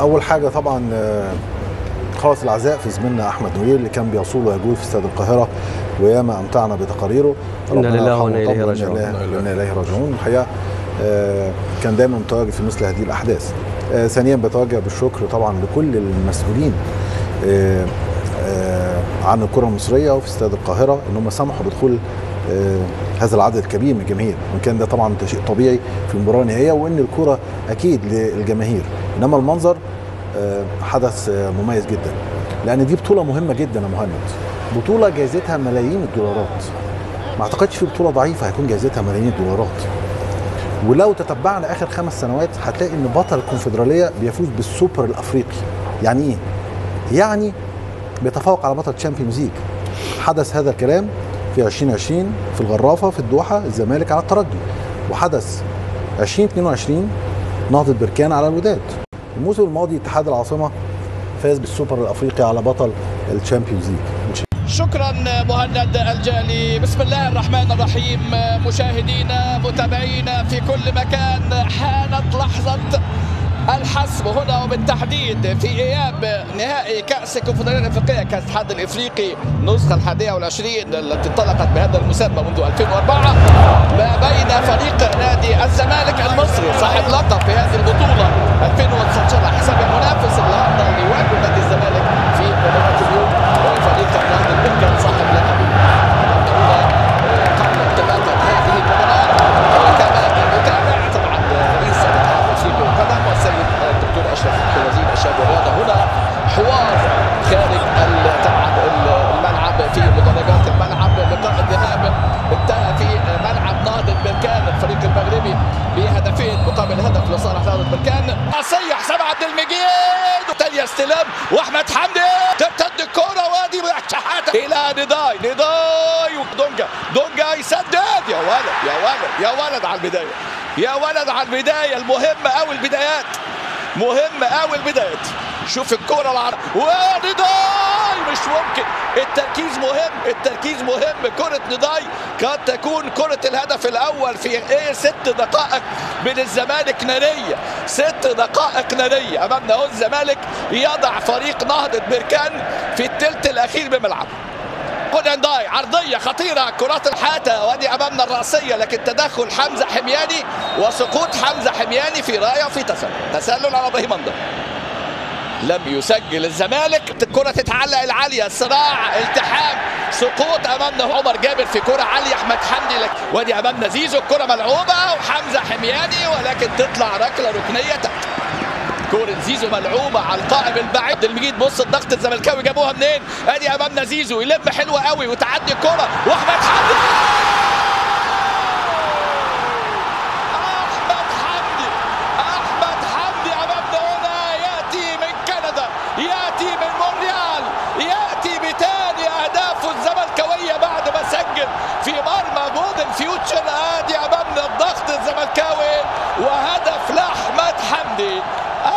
اول حاجه طبعا خالص العزاء في زميلنا احمد نوير اللي كان بيصول ويجول في استاد القاهره وياما امتعنا بتقاريره. انا لله وانا اليه راجعون. انا اليه راجعون. الحقيقه كان دايما متواجد في مثل هذه الاحداث. ثانيا بتوجه بالشكر طبعا لكل المسؤولين عن الكره المصريه وفي استاد القاهره ان هم سمحوا بدخول هذا العدد الكبير من الجماهير، وان كان ده طبعا شيء طبيعي في المباراه النهائيه وان الكره اكيد للجماهير، انما المنظر حدث مميز جدا لان دي بطوله مهمه جدا يا مهند، بطوله جائزتها ملايين الدولارات. ما اعتقدش في بطوله ضعيفه هيكون جائزتها ملايين الدولارات. ولو تتبعنا اخر 5 سنوات هتلاقي ان بطل الكونفدراليه بيفوز بالسوبر الافريقي. يعني ايه؟ يعني بيتفوق على بطل تشامبيونز ليج. حدث هذا الكلام في 2020 في الغرافه في الدوحه الزمالك على الترجي، وحدث 2022 نهضة بركان على الوداد. الموسم الماضي اتحاد العاصمه فاز بالسوبر الافريقي على بطل الشامبيونز ليج. شكرا مهند الجالي. بسم الله الرحمن الرحيم. مشاهدينا متابعينا في كل مكان، حانت لحظة الحسم هنا وبالتحديد في اياب نهائي كأس الكونفدرالية الافريقية، كأس الاتحاد الافريقي النسخة 21 التي انطلقت بهذا المسمى منذ 2004 ما بين فريق نادي الزمالك المصري صاحب لقب في هذه البطولة 2019 على حساب المنافس النهارده اللي يواجه نادي الزمالك في مباراة اليوم وفريق نهضة بركان صاحب لقب قبل انطلاقة هذه المباراة. كما متابع طبعا رئيس الاتحاد الافريقي للقدم والسيد الدكتور اشرف وزير الشباب والرياضة هنا حوار خارج طبعا الملعب في مدرجات الملعب. لقاء الذهاب انتهى في ملعب نهضة بركان الفريق المغربي بهدفين مقابل هدف لصالح نهضة بركان. عصية حسام عبد المجيد وتاني استلام واحمد حمدي ترتد الكرة وادي شحاتة الى نداي ودونجا يسدد. يا ولد يا ولد يا ولد على البداية، يا ولد على البداية المهمة أو البدايات، مهمة أو البدايات. شوف الكرة العرض ونداي مش ممكن. التركيز مهم، التركيز مهم. كرة نداي قد تكون كرة الهدف الأول في 6 دقائق من الزمالك نارية، 6 دقائق نارية أمامنا أهو. الزمالك يضع فريق نهضة بركان في الثلث الأخير بملعبه. نداي عرضية خطيرة، كرات الحاتة وادي أمامنا الرأسية، لكن تدخل حمزة حمياني وسقوط حمزة حمياني في راية وفي تسلل على ابراهيم منظر. لم يسجل الزمالك. الكرة تتعلق العالية، صراع التحام، سقوط امامنا عمر جابر في كرة عالية احمد حمدي. لك وادي امامنا زيزو، الكرة ملعوبة وحمزة حمياني ولكن تطلع ركلة ركنية. كورة زيزو ملعوبة على القائم البعيد. عبد المجيد بص الضغط الزملكاوي جابوها منين؟ ادي امامنا زيزو يلم حلوة قوي وتعدي الكرة واحمد حمدي. ياتي من مونريال، ياتي بثاني اهدافه الزملكاويه بعد ما سجل في مرمى جولدن فيوتشر. ادي امامنا الضغط الزملكاوي وهدف لاحمد حمدي.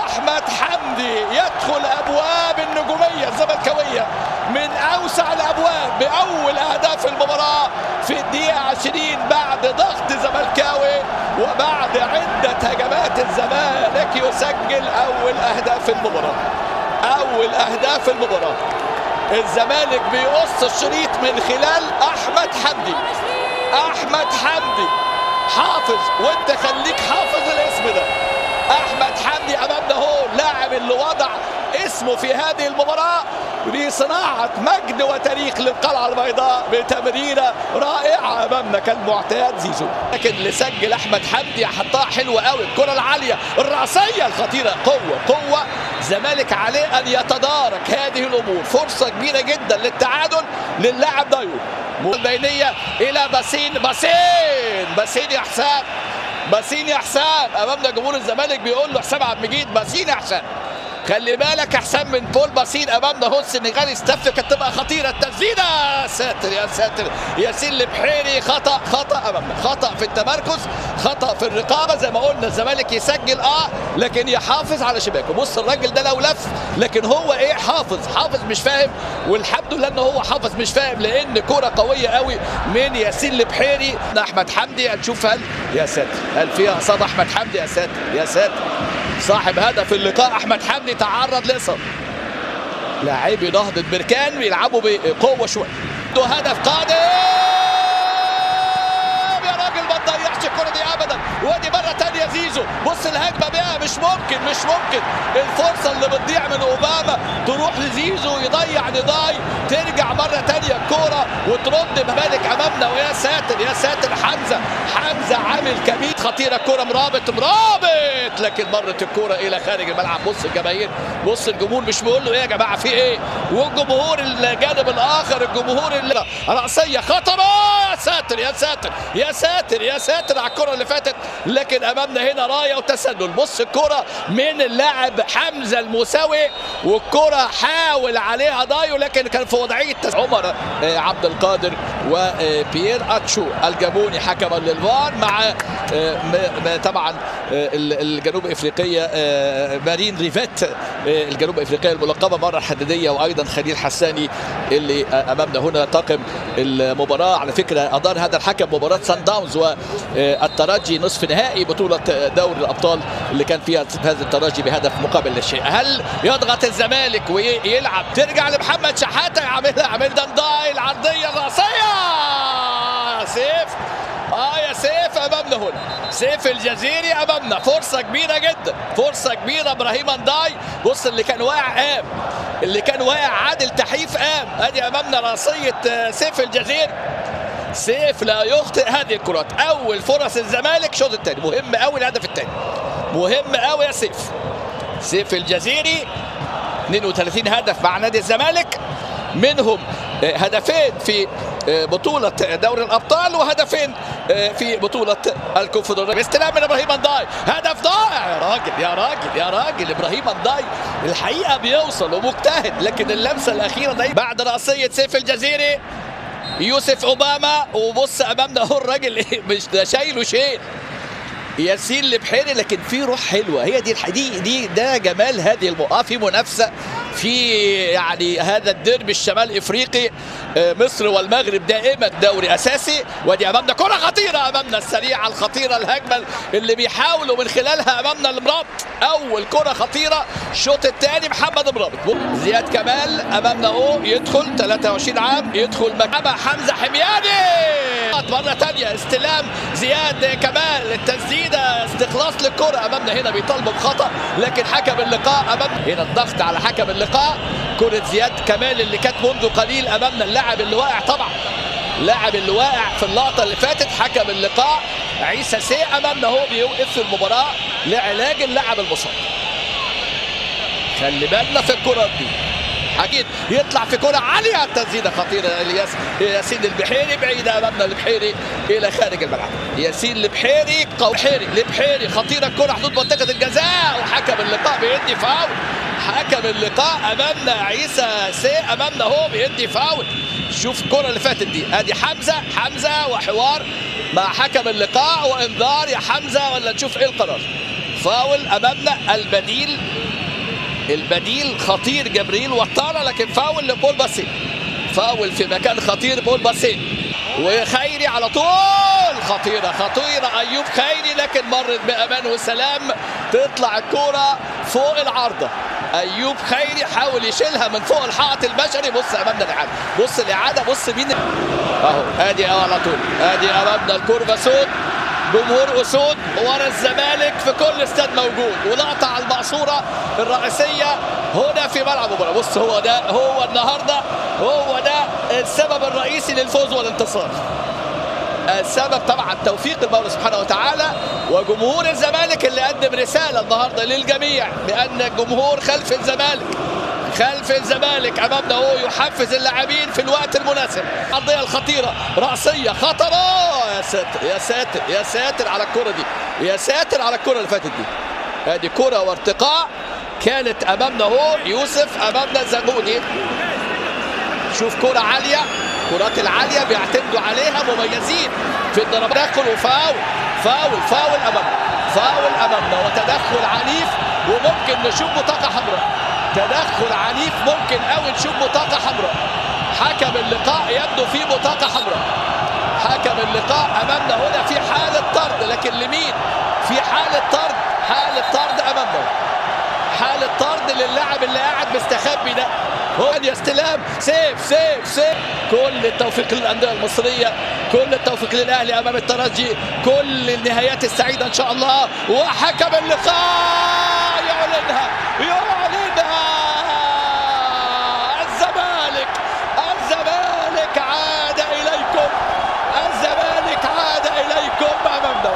احمد حمدي يدخل ابواب النجوميه الزملكاويه من اوسع الابواب باول اهداف المباراه في الدقيقه 20 بعد ضغط زملكاوي وبعد عده هجمات الزمالك يسجل اول اهداف المباراه. أول أهداف المباراة. الزمالك بيقص الشريط من خلال أحمد حمدي. أحمد حمدي حافظ، وأنت خليك حافظ الاسم ده. أحمد حمدي أمامنا هو اللاعب اللي وضع اسمه في هذه المباراة بصناعة مجد وتاريخ للقلعة البيضاء بتمريرة رائعة أمامنا كالمعتاد زيزو. لكن اللي سجل أحمد حمدي حطها حلوة قوي، الكرة العالية الرأسية الخطيرة. قوة الزمالك عليه أن يتدارك هذه الأمور. فرصة كبيرة جدا للتعادل للاعب دايو. البينية إلى باسين يا حسام، باسين يا حسام. أمامنا جمهور الزمالك بيقول له حسام عبد المجيد باسين يا حسام، خلي بالك احسن من بول باسين. امامنا هو السنغالي استف، كانت تبقى خطيره التسديده. ساتر يا ساتر، ياسين البحيري خطا امامنا، خطا في التمركز، خطا في الرقابه. زي ما قلنا الزمالك يسجل لكن يحافظ على شباكه. بص الراجل ده لو لف، لكن هو ايه، حافظ مش فاهم. والحمد لله ان هو حافظ مش فاهم، لان كره قويه قوي من ياسين البحيري. احمد حمدي هنشوف هل يا ساتر هل فيها اصابه احمد حمدي. يا ساتر يا ساتر صاحب هدف اللقاء احمد حمدي تعرض لاصابه. لاعبي نهضة بركان بيلعبوا بقوه شويه. هدف قادم يا راجل، ما تضيعش الكره دي ابدا. ودي مره ثانيه زيزو، بص الهجمه بقى، مش ممكن الفرصه اللي بتضيع من اوباما تروح لزيزو يضيع نضاي، ترجع مره ثانيه الكوره وترد مالك امامنا. ويا ساتر يا ساتر، حمزه عامل كمية خطيره. الكوره مرابط لكن مرت الكوره الى خارج الملعب. بص الجماهير، بص الجمهور مش بيقول له ايه يا جماعه في ايه، والجمهور الجانب الاخر الجمهور رأسيه خطره. يا ساتر يا ساتر يا ساتر يا ساتر على الكره اللي فاتت، لكن امامنا هنا رايه وتسلل. بص الكره من اللاعب حمزه الموسوي، والكره حاول عليها دايو لكن كان في وضعيه عمر عبد القادر وبيير اتشو الجابوني حكما للفار، مع طبعا الجنوب افريقيه مارين ريفيت الجنوب افريقيه الملقبه مره الحديديه، وايضا خليل حساني اللي امامنا هنا طاقم المباراه. على فكره ادار هذا الحكم مباراه سان داونز والترجي نصف نهائي بطوله دوري الابطال اللي كان فيها هذا الترجي بهدف مقابل لا شيء. هل يضغط الزمالك ويلعب؟ ترجع لمحمد شحاته يعملها عمل دنداي العرضيه الراسيه. سيف يا سيف امامنا هنا، سيف الجزيري امامنا. فرصه كبيره جدا، فرصه كبيره. ابراهيم انداي، بص اللي كان واقع قام، اللي كان واقع عادل تحيف قام. ادي امامنا راسيه سيف الجزيري. سيف لا يخطئ هذه الكرات. اول فرص الزمالك الشوط الثاني، مهم قوي الهدف الثاني، مهم قوي يا سيف الجزيري. 32 هدف مع نادي الزمالك، منهم هدفين في بطولة دوري الأبطال وهدفين في بطولة الكونفدرالية. استلام من إبراهيم انداي، هدف ضائع. يا راجل يا راجل يا راجل، إبراهيم انداي الحقيقة بيوصل ومجتهد، لكن اللمسة الأخيرة دي بعد رأسية سيف الجزيري يوسف أوباما. وبص أمامنا هو الراجل مش ده شايله شيء، ياسين البحيري، لكن في روح حلوه. هي دي ده جمال هذه في منافسه في يعني هذا الديربي الشمال افريقي. مصر والمغرب دائما دوري اساسي. ودي امامنا كره خطيره، امامنا السريعه الخطيره، الهجمه اللي بيحاولوا من خلالها امامنا المرابط. اول كره خطيره الشوط الثاني محمد مرابط. زياد كمال امامنا اهو، يدخل 23 عام، يدخل مكانه حمزه حمياني. مره ثانيه استلام زياد كمال، التسديده استخلاص للكره امامنا هنا، بيطالبوا بخطا لكن حكم اللقاء امامنا هنا الضغط على حكم اللقاء. كره زياد كمال اللي كانت منذ قليل امامنا، اللاعب اللي واقع طبعا، اللاعب اللي واقع في اللقطه اللي فاتت. حكم اللقاء عيسى سي امامنا هو بيوقف المباراه لعلاج اللاعب المصاب. خلي بالنا في الكره دي، اكيد يطلع في كره عاليه، تسديده خطيره ياسين البحيري، بعيده امامنا البحيري الى خارج الملعب. ياسين البحيري البحيري خطيره، الكره حدود منطقه الجزاء، وحكم اللقاء بيدي فاول. حكم اللقاء امامنا عيسى سي امامنا هو بيدي فاول. شوف الكره اللي فاتت دي، ادي حمزه وحوار مع حكم اللقاء وانذار يا حمزه، ولا نشوف ايه القرار. فاول امامنا البديل خطير جبريل وطارة، لكن فاول لبول باسين، فاول في مكان خطير بول باسين. وخيري على طول، خطيرة أيوب خيري، لكن مرت بأمان وسلام، تطلع الكرة فوق العارضة. أيوب خيري حاول يشيلها من فوق الحائط البشري. بص أمامنا الإعادة، بص الإعادة، بص مين أهو، أدي على طول، أدي أمامنا الكورة سود، جمهور أسود ورا الزمالك في كل استاد موجود، ولقطة على المقصورة الرئيسية هنا في ملعب المباراة. بص هو النهارده هو ده السبب الرئيسي للفوز والانتصار. السبب طبعا توفيق المولى سبحانه وتعالى، وجمهور الزمالك اللي قدم رسالة النهارده للجميع بأن الجمهور خلف الزمالك امامنا هو يحفز اللاعبين في الوقت المناسب. القضيه الخطيره، راسيه خطره. يا ساتر يا ساتر يا ساتر على الكره دي، يا ساتر على الكره اللي فاتت دي. ادي كره وارتقاء كانت امامنا اهو، يوسف امامنا زغوني. شوف كره عاليه، الكرات العاليه بيعتمدوا عليها مميزين في الضربات. تدخل وفاول امامنا وتدخل عنيف، وممكن نشوف بطاقه حمراء. تدخل عنيف، ممكن قوي نشوف بطاقه حمراء. حكم اللقاء يبدو فيه بطاقه حمراء. حكم اللقاء امامنا هنا في حاله طرد، لكن لمين؟ في حاله طرد، حاله طرد امامنا، حاله طرد للاعب اللي قاعد مستخبي ده. هو استلام، سيف. كل التوفيق للانديه المصريه، كل التوفيق للاهلي امام الترجي، كل النهايات السعيده ان شاء الله. وحكم اللقاء يعلنها الزمالك عاد اليكم، الزمالك عاد اليكم امامنا.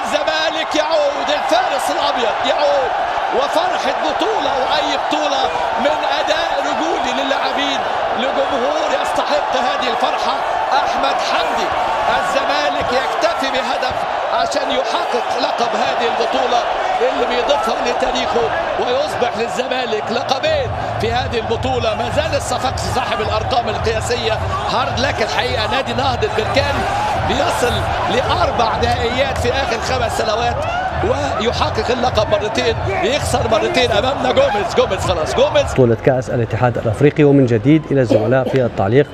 الزمالك يعود، الفارس الابيض يعود، وفرحه بطوله واي بطوله من اداء رجولي للاعبين لجمهور يستحق هذه الفرحه. احمد حمدي الزمالك يكتفي بهدف عشان يحقق لقب هذه البطوله اللي بيضيفها لتاريخه، ويصبح للزمالك لقبين في هذه البطوله. ما زال الصفاقسي صاحب الارقام القياسيه. هارد لك الحقيقه نادي نهضه بركان بيصل ل4 نهائيات في اخر 5 سنوات، ويحقق اللقب مرتين، يخسر مرتين امامنا. جوميز بطولة كأس الاتحاد الافريقي. ومن جديد الى الزملاء في التعليق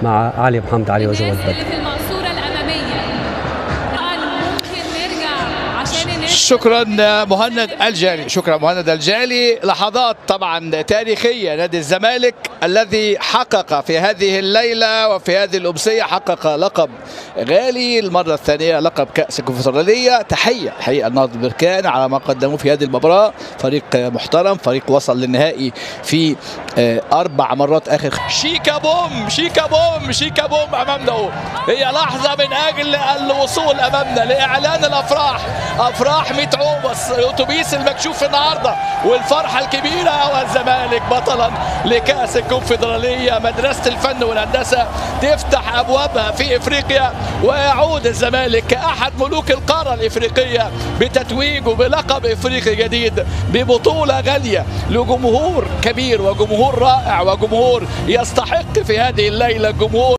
مع علي محمد علي وجواد بدر. شكرا مهند الجالي. لحظات طبعا تاريخية. نادي الزمالك الذي حقق في هذه الليلة وفي هذه الأمسية حقق لقب غالي المرة الثانية، لقب كأس الكونفدرالية. تحية حقيقة نهضة بركان على ما قدموه في هذه المباراة. فريق محترم، فريق وصل للنهائي في 4 مرات آخر. شيكا بوم أمامنا. هي لحظة من أجل الوصول أمامنا لإعلان الأفراح، أفراح 100 عوبس، الأتوبيس المكشوف النهاردة، والفرحة الكبيرة. والزمالك بطلا لكأس الكونفدرالية. مدرسة الفن والهندسة تفتح أبوابها في إفريقيا، ويعود الزمالك كأحد ملوك القارة الإفريقية بتتويجه بلقب إفريقي جديد، ببطولة غالية لجمهور كبير وجمهور رائع وجمهور يستحق في هذه الليلة. جمهور